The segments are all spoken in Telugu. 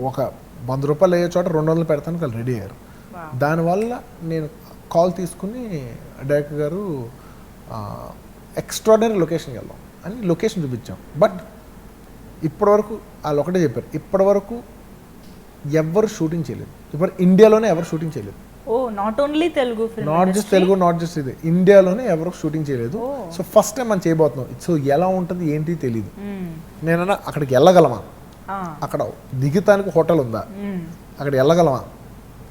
ఒక 100 రూపాయలు అయ్యే చోట 200 పెడతాను వాళ్ళు రెడీ అయ్యారు. దానివల్ల నేను కాల్ తీసుకుని డైరెక్టర్ గారు ఎక్స్ట్రాడినరీ లొకేషన్కి వెళ్దాం అని లొకేషన్ చూపించాం. బట్ ఇప్పటివరకు వాళ్ళు ఒకటే చెప్పారు, ఇప్పటివరకు ఎవరు షూటింగ్ చేయలేదు, ఇప్పుడు ఇండియాలోనే ఎవరు షూటింగ్ చేయలేదు. Not only Telugu, not just Telugu, not just ఇది, ఇండియాలోనే ఎవరు షూటింగ్ చేయలేదు. సో ఫస్ట్ టైం మనం చేయబోతున్నాం. సో ఎలా ఉంటుంది ఏంటి తెలియదు. నేనన్నా అక్కడికి వెళ్ళగలమా, అక్కడ దిగుతానికి హోటల్ ఉందా, అక్కడ వెళ్ళగలమా,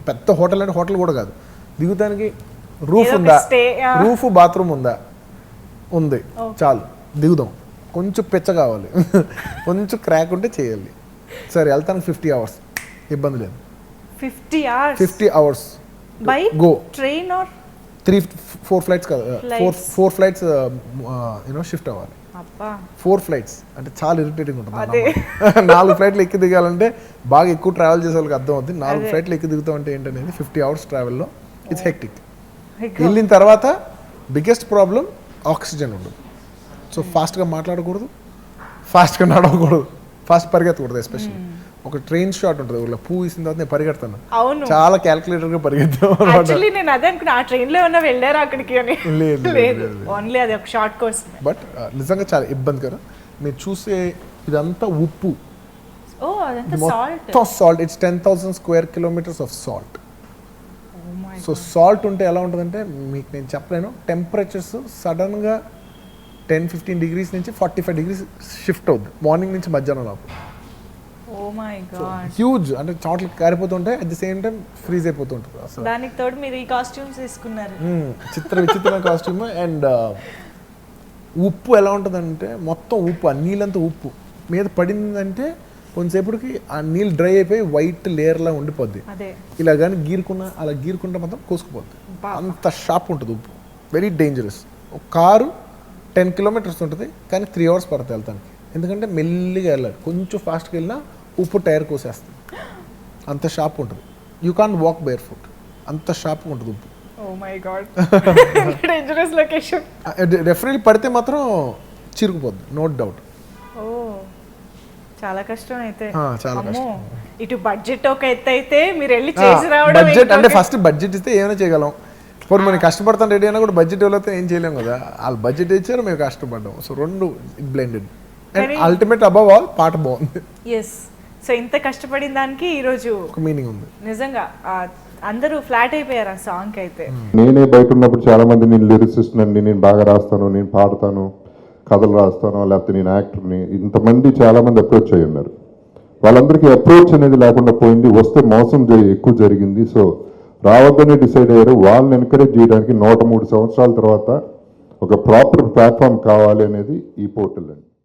పెద్ద హోటల్ అంటే హోటల్ కూడా కాదు, దిగుతానికి రూఫ్ ఉందా, రూఫ్ బాత్రూమ్ ఉందా, ఉంది, చాలు దిగుదాం. కొంచెం పిచ్చ కావాలి, కొంచెం క్రాక్ ఉంటే చేయాలి. సరే వెళ్తానికి 50 hours, ఇబ్బంది లేదు. 50 hours by go train or 3-4 flights కదా, 4 ఫ్లైట్స్ షిఫ్ట్ అవ్వాలి. 4 ఫ్లైట్స్ అంటే చాలా ఇరిటేటింగ్ ఉంటుంది. 4 ఫ్లైట్లు ఎక్కి దిగాలంటే బాగా ఎక్కువ ట్రావెల్ చేసే వాళ్ళకి అర్థం అవుతుంది. 4 ఫ్లైట్లు ఎక్కి దిగుతాం అంటే ఏంటనేది 50 hours ట్రావెల్లో ఇట్స్ హెక్టిక్. వెళ్ళిన తర్వాత బిగ్గెస్ట్ ప్రాబ్లం ఆక్సిజన్ ఉండదు. సో ఫాస్ట్గా మాట్లాడకూడదు, ఫాస్ట్గా నడవకూడదు, ఫాస్ట్ పరిగెత్తకూడదు. ఎస్పెషల్లీ ఒక ట్రైన్ షాట్ ఉంటుంది, ఊళ్ళో పువ్వు ఇసిన తర్వాత నేను పరిగెడతాను, చాలా క్యాల్కులేటర్గా పరిగెత్తాం. నేను అదే అనుకున్నా, ఆ ట్రైన్లో ఏమన్నా వెళ్ళారా అక్కడికి అని. లేదు, ఓన్లీ అది ఒక షార్ట్ కోర్స్. బట్ నిజంగా చాలా ఇబ్బందికరం. మీరు చూసే ఇదంతా ఉప్పు, మొత్తం salt. It's 10,000 square kilometers of salt. So salt ఉంటే ఎలా ఉంటుందంటే మీకు నేను చెప్పలేను. టెంపరేచర్స్ సడన్గా 10-15 degrees నుంచి 45 degrees షిఫ్ట్ అవుద్ది మార్నింగ్ నుంచి మధ్యాహ్నం లోపు. హ్యూజ్ అంటే చోట్ల కారిపోతుంటాయి, at the same time freeze అయిపోతుంటుంది. అసలు దానికి తోడు మీరు ఈ కాస్ట్యూమ్స్ తీసుకున్నారు, విచిత్రమైన కాస్ట్యూమ్. అండ్ ఉప్పు ఎలా ఉంటుందంటే మొత్తం ఉప్పు, ఆ నీళ్ళంతా ఉప్పు మీద పడిందంటే కొంతసేపటికి ఆ నీళ్ళు డ్రై అయిపోయి వైట్ లేయర్లా ఉండిపోద్ది. ఇలా కానీ గీరుకున్నా అలా గీరుకుంటే మొత్తం కోసుకుపోద్ది. అంత షార్ప్ ఉంటుంది ఉప్పు, వెరీ డేంజరస్. ఒక కారు 10 kilometers ఉంటుంది కానీ 3 hours పడుతుంది వెళ్తానికి. ఎందుకంటే మెల్లిగా వెళ్ళాలి, కొంచెం ఫాస్ట్గా వెళ్ళినా ఉప్పు టైర్ కోసేస్తుంది. అంత షార్ప్ ఉంటుంది. You can't walk bear foot, అంత షార్ప్గా ఉంటుంది ఉప్పు. డెఫినెట్లీ పడితే మాత్రం చిరుకుపోద్ది, నో డౌట్. చాలా కష్టం అయితే. చాలా కష్టం. ఇటు బడ్జెట్ ఒక ఎత్తు అయితే మీరు వెళ్ళి చేసి రావడం. బడ్జెట్ అంటే ఫస్ట్ బడ్జెట్ ఇస్తే ఏమైనా చేయగలం. ఇప్పుడు మనం కష్టపడతాం రెడీ అయినా కూడా బడ్జెట్ ఇవ్వలేకపోతే ఏం చేయలేం కదా. వాళ్ళు బడ్జెట్ ఇచ్చారు, మేము కష్టపడ్డాం. సో రెండు blended. And ultimate above all పాట బాగుంది. సో ఇంత కష్టపడిన దానికి ఈరోజు ఒక మీనింగ్ ఉంది. నిజంగా అందరూ ఫ్లాట్ అయిపోయారు ఆ సాంగ్ అయితే. నేనే బయట ఉన్నప్పుడు చాలా మంది నేను లిరిసిస్ట్ అండి, నేను బాగా రాస్తాను, నేను పాడతాను, కథలు రాస్తాను, లేకపోతే నేను యాక్టర్ని, ఇంతమంది చాలామంది అప్రోచ్ అయ్యి ఉన్నారు. వాళ్ళందరికీ అప్రోచ్ అనేది లేకుండా పోయింది. వస్తే మోసం ఎక్కువ జరిగింది. సో రావద్దని డిసైడ్ అయ్యారు. వాళ్ళని ఎంకరేజ్ చేయడానికి 103 సంవత్సరాల తర్వాత ఒక ప్రాపర్ ప్లాట్ఫామ్ కావాలి అనేది ఈ పోర్టల్ అండి.